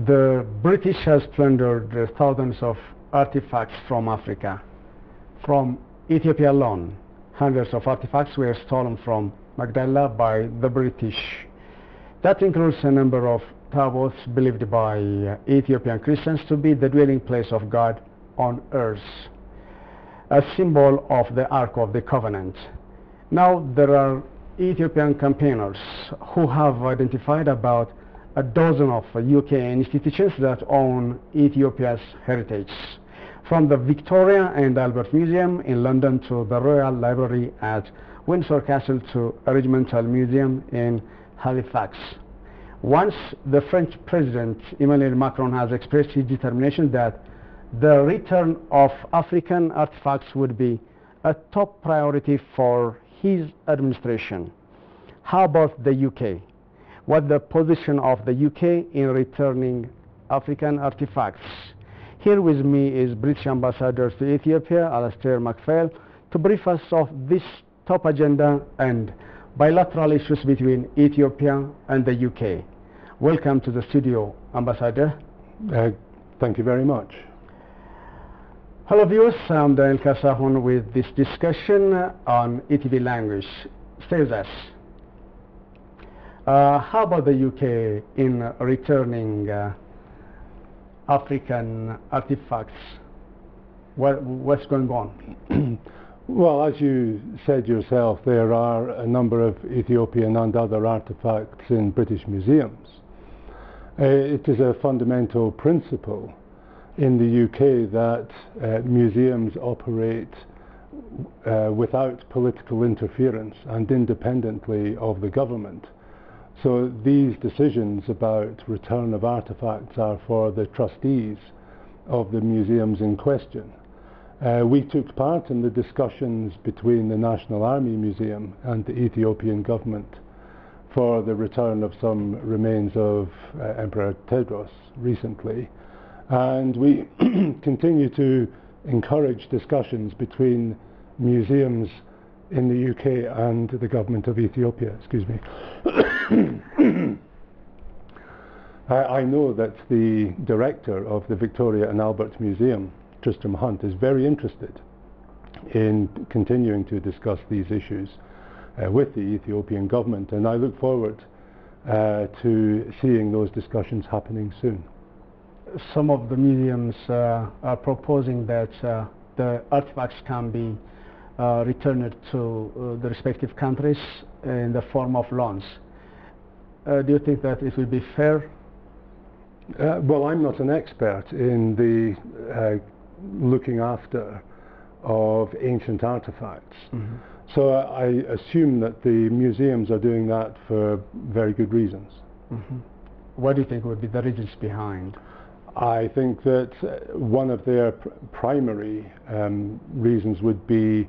The British has plundered thousands of artifacts from Africa. From Ethiopia alone, hundreds of artifacts were stolen from Magdala by the British. That includes a number of tablets believed by Ethiopian Christians to be the dwelling place of God on earth, a symbol of the Ark of the Covenant. Now there are Ethiopian campaigners who have identified about a dozen of UK institutions that own Ethiopia's heritage, from the Victoria and Albert Museum in London to the Royal Library at Windsor Castle to a regimental museum in Halifax. Once the French President Emmanuel Macron has expressed his determination that the return of African artifacts would be a top priority for his administration. How about the UK? What's the position of the UK in returning African artifacts? Here with me is British Ambassador to Ethiopia, Alastair MacPhail, to brief us of this top agenda and bilateral issues between Ethiopia and the UK. Welcome to the studio, Ambassador. Thank you very much. Hello viewers, I'm Daniel Kasahun with this discussion on ETV language. Stay with us. How about the UK in returning African artifacts? What's going on? Well, as you said yourself, there are a number of Ethiopian and other artifacts in British museums. It is a fundamental principle in the UK that museums operate without political interference and independently of the government. So these decisions about return of artifacts are for the trustees of the museums in question. We took part in the discussions between the National Army Museum and the Ethiopian government for the return of some remains of Emperor Tewodros recently, and we continue to encourage discussions between museums in the UK and the government of Ethiopia. Excuse me. I know that the director of the Victoria and Albert Museum, Tristram Hunt, is very interested in continuing to discuss these issues with the Ethiopian government, and I look forward to seeing those discussions happening soon. Some of the museums are proposing that the artifacts can be returned to the respective countries in the form of loans. Do you think that it will be fair? Well, I'm not an expert in the looking after of ancient artifacts. Mm-hmm. So I assume that the museums are doing that for very good reasons. Mm-hmm. What do you think would be the reasons behind? I think that one of their primary reasons would be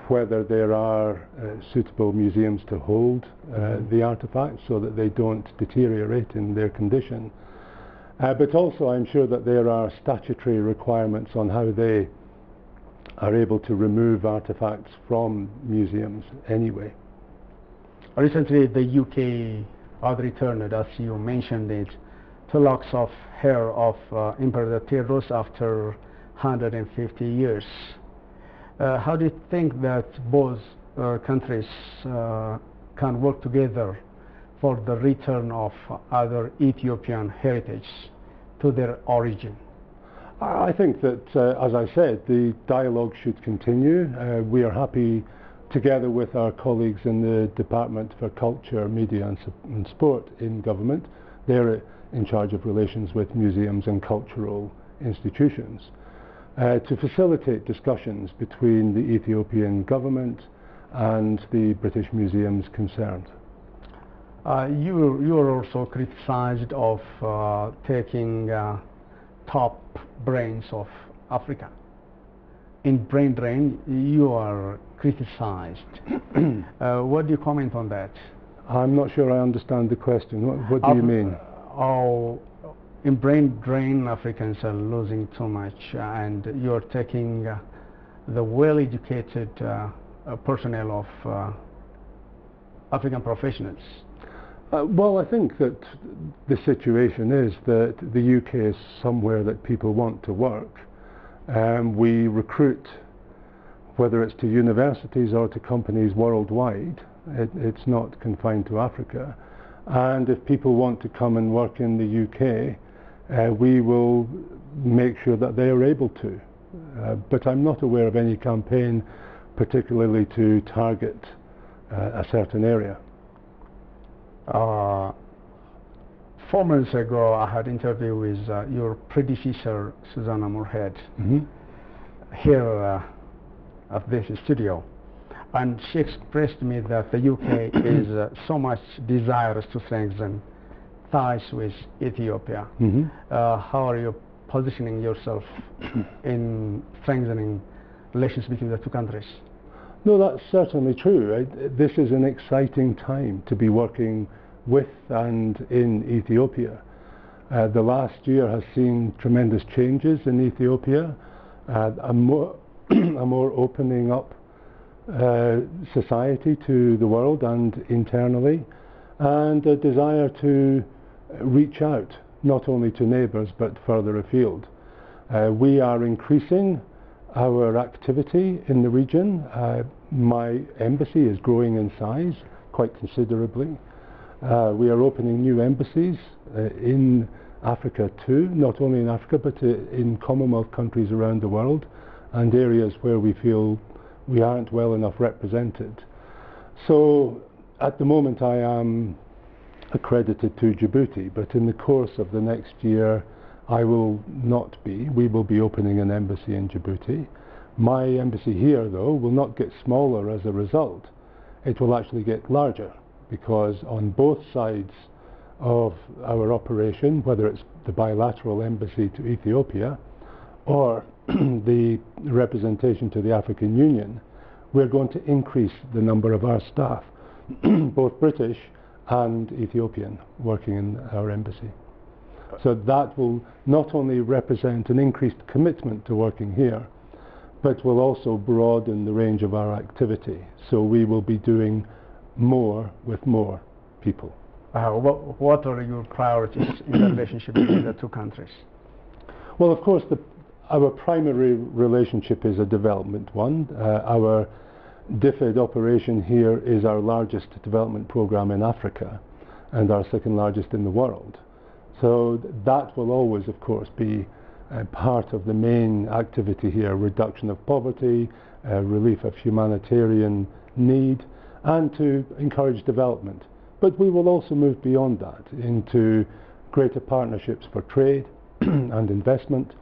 whether there are suitable museums to hold the artifacts so that they don't deteriorate in their condition. But also I'm sure that there are statutory requirements on how they are able to remove artifacts from museums anyway. Recently the UK had returned, as you mentioned it, 2 locks of hair of Emperor Tewodros after 150 years. How do you think that both countries can work together for the return of other Ethiopian heritage to their origin? I think that, as I said, the dialogue should continue. We are happy, together with our colleagues in the Department for Culture, Media and Sport in government. They're in charge of relations with museums and cultural institutions, to facilitate discussions between the Ethiopian government and the British museums concerned. You are also criticized of taking top brains of Africa. In brain drain, you are criticized. What do you comment on that? I'm not sure I understand the question. What do you mean? In brain drain, Africans are losing too much, and you're taking the well-educated personnel of African professionals. Well, I think that the situation is that the UK is somewhere that people want to work. We recruit, whether it's to universities or to companies worldwide. It's not confined to Africa. And if people want to come and work in the UK, we will make sure that they are able to. But I'm not aware of any campaign particularly to target a certain area. 4 months ago, I had an interview with your predecessor, Susanna Moorhead, here at this studio. And she expressed to me that the UK is so much desirous to strengthen ties with Ethiopia. How are you positioning yourself in strengthening relations between the two countries? No, that's certainly true. This is an exciting time to be working with and in Ethiopia. The last year has seen tremendous changes in Ethiopia, a more opening up society to the world and internally, and a desire to reach out not only to neighbours but further afield. We are increasing our activity in the region. My embassy is growing in size quite considerably. We are opening new embassies in Africa too, not only in Africa but in Commonwealth countries around the world and areas where we feel we aren't well enough represented. So at the moment I am accredited to Djibouti, but in the course of the next year I will not be. We will be opening an embassy in Djibouti. My embassy here, though, will not get smaller as a result. It will actually get larger, because on both sides of our operation, whether it's the bilateral embassy to Ethiopia or the representation to the African Union, we're going to increase the number of our staff, both British and Ethiopian, working in our embassy. So that will not only represent an increased commitment to working here, but will also broaden the range of our activity. So we will be doing more with more people. What are your priorities in the relationship between the two countries? Well, of course, our primary relationship is a development one. Our DFID operation here is our largest development program in Africa and our second largest in the world. So that will always, of course, be part of the main activity here: reduction of poverty, relief of humanitarian need, and to encourage development. But we will also move beyond that into greater partnerships for trade and investment,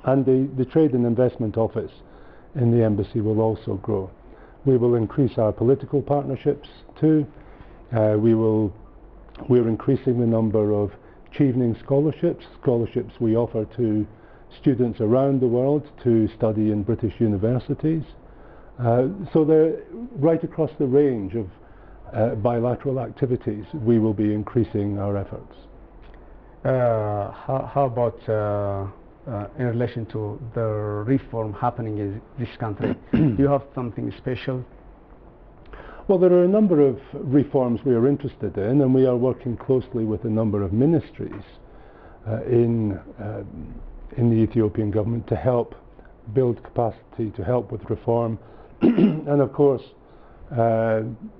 and the Trade and Investment Office in the embassy will also grow. We will increase our political partnerships too. We're increasing the number of Chevening scholarships we offer to students around the world to study in British universities. So they're right across the range of bilateral activities. We will be increasing our efforts. How about in relation to the reform happening in this country? Do you have something special? Well, there are a number of reforms we are interested in, and we are working closely with a number of ministries in the Ethiopian government to help build capacity, to help with reform. And of course,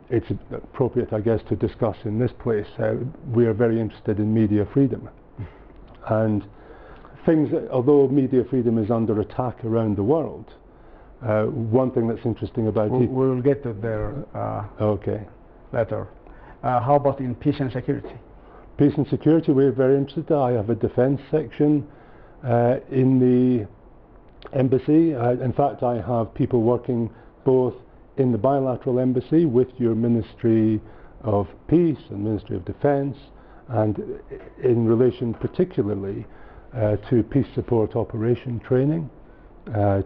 it's appropriate, I guess, to discuss in this place. We are very interested in media freedom. And although media freedom is under attack around the world, one thing that's interesting about it... We'll get to there later. How about in peace and security? Peace and security, we're very interested. I have a defence section in the embassy. In fact, I have people working both in the bilateral embassy with your Ministry of Peace and Ministry of Defence, and in relation particularly to peace support operation training.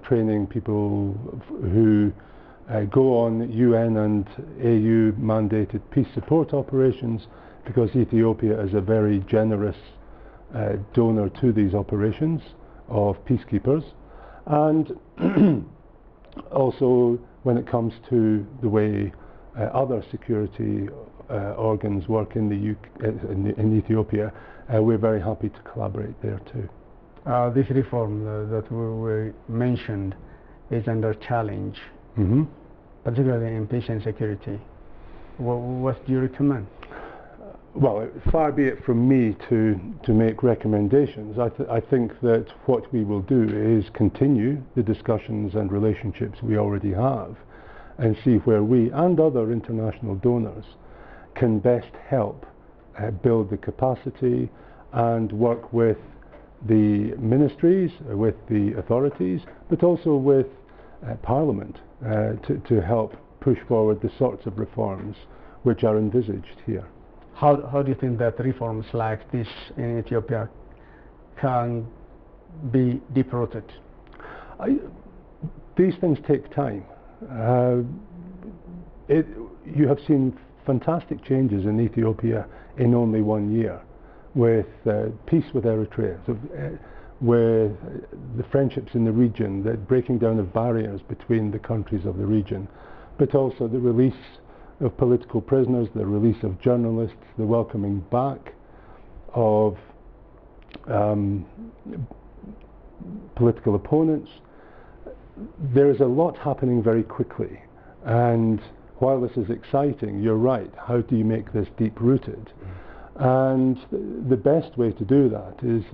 Training people who go on UN and AU mandated peace support operations, because Ethiopia is a very generous donor to these operations of peacekeepers. And also when it comes to the way other security organs work in in Ethiopia, we're very happy to collaborate there too. This reform that we mentioned is under challenge, Mm-hmm. particularly in peace and security. What do you recommend? Well, far be it from me to make recommendations. I think that what we will do is continue the discussions and relationships we already have and see where we and other international donors can best help build the capacity and work with the ministries, with the authorities, but also with Parliament to help push forward the sorts of reforms which are envisaged here. How do you think that reforms like this in Ethiopia can be deep-rooted? These things take time. You have seen fantastic changes in Ethiopia in only 1 year, with peace with Eritrea, with the friendships in the region, the breaking down of barriers between the countries of the region, but also the release of political prisoners, the release of journalists, the welcoming back of political opponents. There is a lot happening very quickly, and while this is exciting, you're right, how do you make this deep-rooted? And the best way to do that is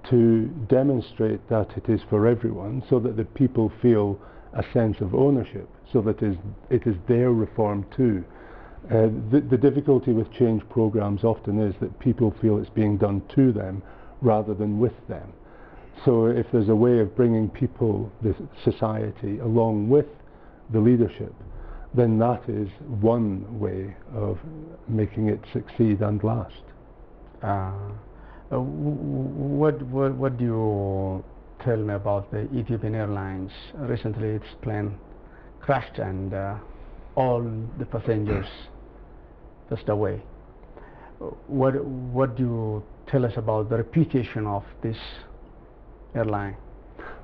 to demonstrate that it is for everyone, so that the people feel a sense of ownership, so that it is their reform too. The difficulty with change programs often is that people feel it's being done to them rather than with them. So if there's a way of bringing people, the society, along with the leadership, then that is one way of making it succeed and last. What do you tell me about the Ethiopian Airlines? Recently its plane crashed and all the passengers passed away. What do you tell us about the reputation of this airline?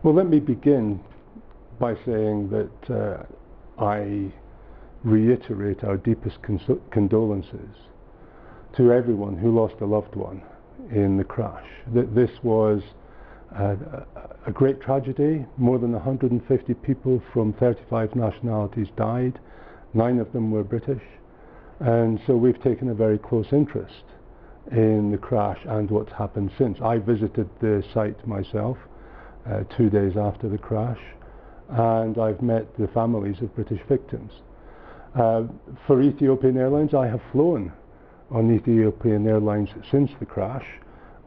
Well, let me begin by saying that I reiterate our deepest condolences to everyone who lost a loved one in the crash. This was a great tragedy. More than 150 people from 35 nationalities died. 9 of them were British. And so we've taken a very close interest in the crash and what's happened since. I visited the site myself 2 days after the crash, and I've met the families of British victims. For Ethiopian Airlines, I have flown on Ethiopian Airlines since the crash.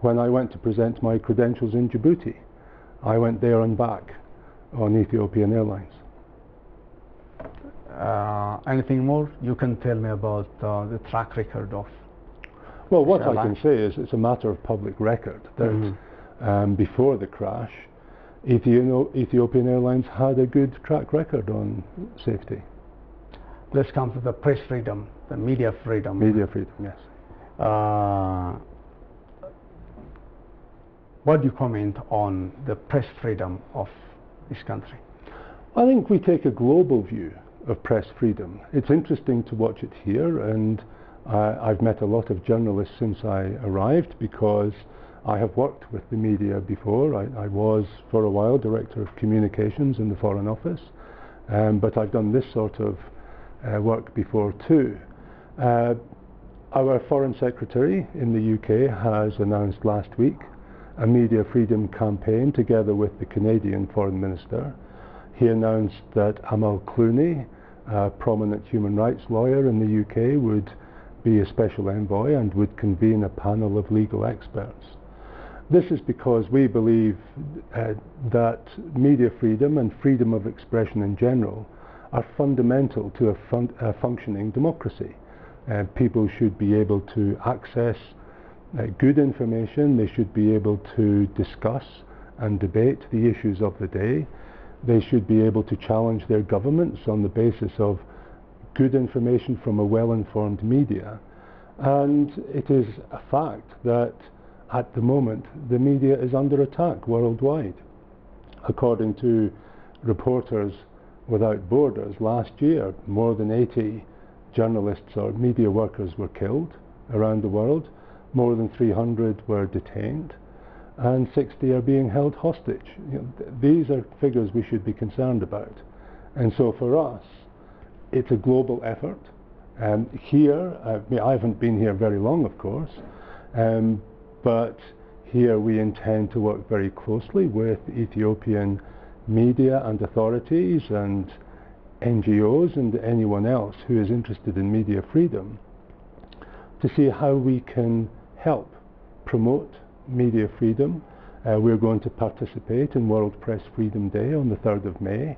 When I went to present my credentials in Djibouti, I went there and back on Ethiopian Airlines. Anything more you can tell me about the track record of? Well, what I can say is it's a matter of public record that before the crash, Ethiopian Airlines had a good track record on safety. Let's come to the press freedom, the media freedom. Media freedom, yes. What do you comment on the press freedom of this country? I think we take a global view of press freedom. It's interesting to watch it here, and I've met a lot of journalists since I arrived because I have worked with the media before. I was for a while Director of Communications in the Foreign Office, but I've done this sort of work before too. Our Foreign Secretary in the UK has announced last week a media freedom campaign together with the Canadian Foreign Minister. He announced that Amal Clooney, a prominent human rights lawyer in the UK, would be a special envoy and would convene a panel of legal experts. This is because we believe that media freedom and freedom of expression in general are fundamental to a functioning democracy. People should be able to access good information. They should be able to discuss and debate the issues of the day. They should be able to challenge their governments on the basis of good information from a well-informed media. And it is a fact that at the moment the media is under attack worldwide. According to Reporters Without Borders, last year more than 80 journalists or media workers were killed around the world. More than 300 were detained, and 60 are being held hostage. These are figures we should be concerned about. And so for us, it's a global effort. Here, I haven't been here very long, of course, but here we intend to work very closely with Ethiopian media and authorities and NGOs and anyone else who is interested in media freedom to see how we can help promote media freedom. We're going to participate in World Press Freedom Day on the 3rd of May.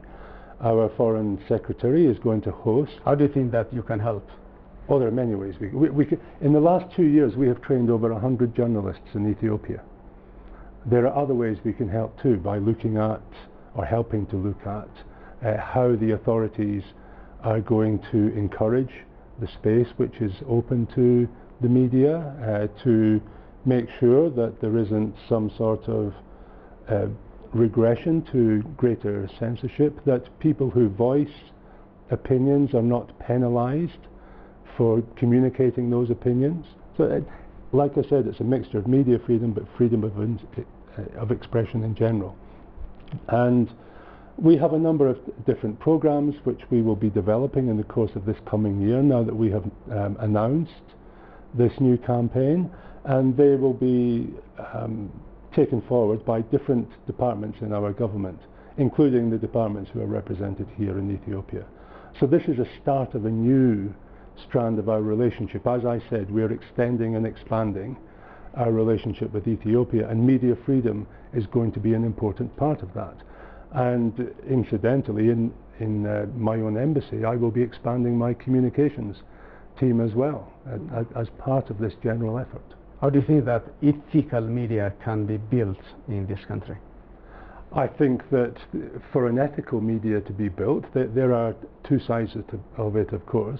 Our Foreign Secretary is going to host. How do you think that you can help? Oh, there are many ways. In the last 2 years, we have trained over 100 journalists in Ethiopia. There are other ways we can help too, by looking at, or helping to look at, how the authorities are going to encourage the space which is open to the media, to make sure that there isn't some sort of regression to greater censorship, that people who voice opinions are not penalized for communicating those opinions. So, like I said, it's a mixture of media freedom, but freedom of expression in general. And we have a number of different programs which we will be developing in the course of this coming year, now that we have announced this new campaign, and they will be taken forward by different departments in our government, including the departments who are represented here in Ethiopia. So this is a start of a new strand of our relationship. As I said, we're extending and expanding our relationship with Ethiopia, and media freedom is going to be an important part of that. And incidentally, in my own embassy, I will be expanding my communications team as well, as part of this general effort. How do you think that ethical media can be built in this country? I think that for an ethical media to be built, there are two sides of it, of course.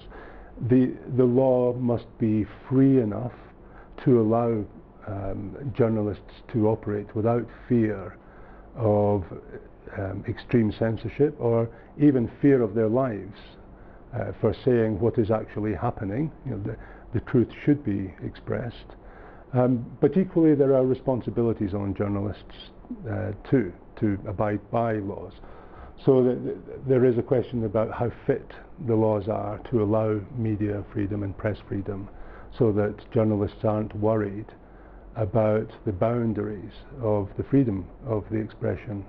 The law must be free enough to allow journalists to operate without fear of extreme censorship, or even fear of their lives for saying what is actually happening. The truth should be expressed. But equally, there are responsibilities on journalists too, to abide by laws. So there is a question about how fit the laws are to allow media freedom and press freedom, so that journalists aren't worried about the boundaries of the freedom of the expression.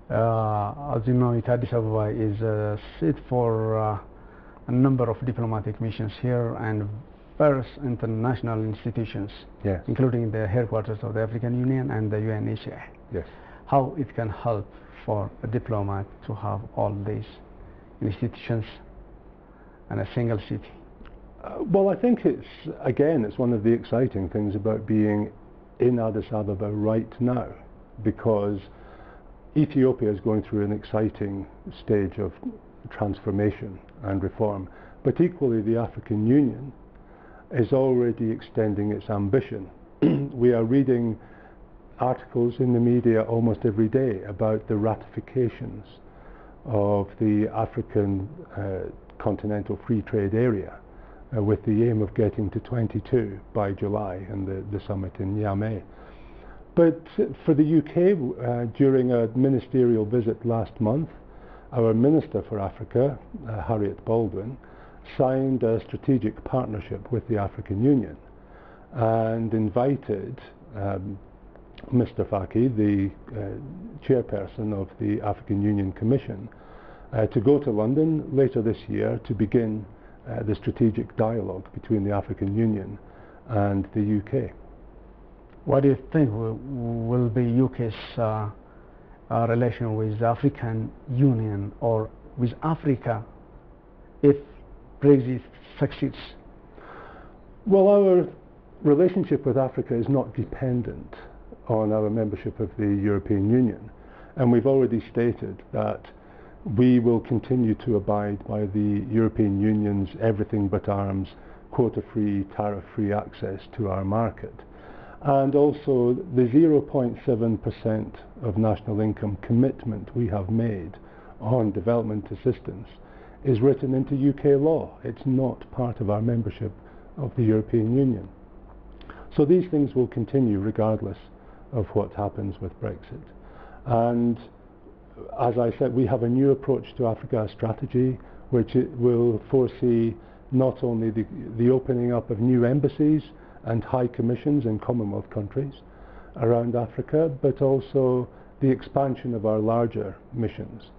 As you know, Addis Ababa is a seat for a number of diplomatic missions here and various international institutions, Yes. including the headquarters of the African Union and the UNHCR. Yes. How it can help for a diplomat to have all these institutions in a single city? Well, I think it's one of the exciting things about being in Addis Ababa right now, because Ethiopia is going through an exciting stage of transformation and reform, but equally the African Union is already extending its ambition. We are reading articles in the media almost every day about the ratifications of the African Continental Free Trade Area, with the aim of getting to 22 by July in the summit in Niamey. But for the UK, during a ministerial visit last month, our Minister for Africa, Harriet Baldwin, signed a strategic partnership with the African Union and invited Mr. Faki, the chairperson of the African Union Commission, to go to London later this year to begin the strategic dialogue between the African Union and the UK. What do you think will be UK's relation with the African Union or with Africa if Brexit succeeds? Well, our relationship with Africa is not dependent on our membership of the European Union, and we've already stated that we will continue to abide by the European Union's everything but arms, quota-free, tariff-free access to our market. And also the 0.7% of national income commitment we have made on development assistance is written into UK law. It's not part of our membership of the European Union. So these things will continue regardless of what happens with Brexit. And as I said, we have a new approach to Africa strategy, which it will foresee not only the opening up of new embassies and high commissions in Commonwealth countries around Africa, but also the expansion of our larger missions.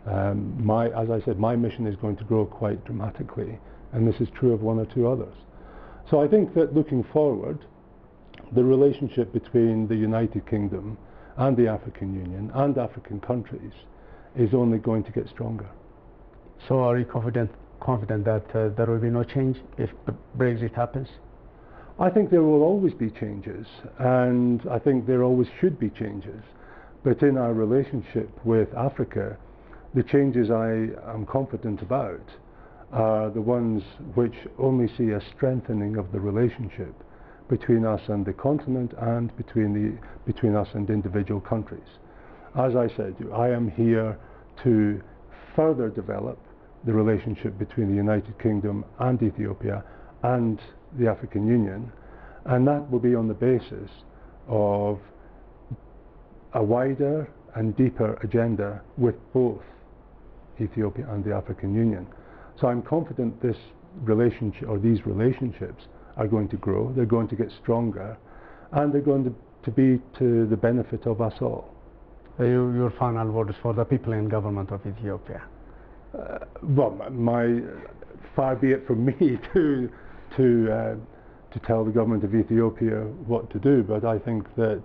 As I said, my mission is going to grow quite dramatically, and this is true of one or two others. So I think that looking forward, the relationship between the United Kingdom and the African Union and African countries is only going to get stronger. So are you confident that there will be no change if Brexit happens? I think there will always be changes, and I think there always should be changes. But in our relationship with Africa, the changes I am confident about are the ones which only see a strengthening of the relationship between us and the continent and between us and individual countries. As I said, I am here to further develop the relationship between the United Kingdom and Ethiopia and the African Union, and that will be on the basis of a wider and deeper agenda with both Ethiopia and the African Union. So I'm confident this relationship, or these relationships, are going to grow, they're going to get stronger, and they're going to be to the benefit of us all. Your final words for the people in government of Ethiopia? Well, far be it from me to tell the government of Ethiopia what to do, but I think that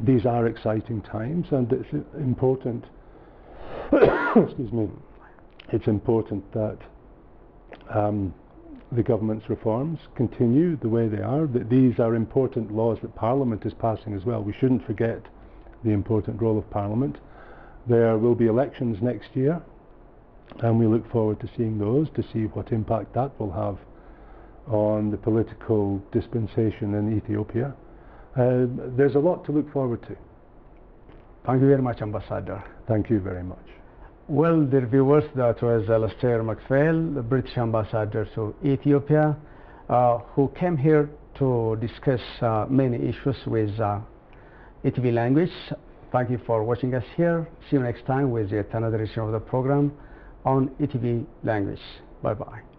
these are exciting times, and it's important excuse me, it's important that the government's reforms continue the way they are, that these are important laws that Parliament is passing as well. We shouldn't forget the important role of Parliament. There will be elections next year, and we look forward to seeing those, to see what impact that will have on the political dispensation in Ethiopia. There's a lot to look forward to. Thank you very much, Ambassador. Thank you very much. Well, dear viewers, that was Alastair MacPhail, the British Ambassador to Ethiopia, who came here to discuss many issues with ETV language. Thank you for watching us here. See you next time with yet another edition of the program on ETV language. Bye-bye.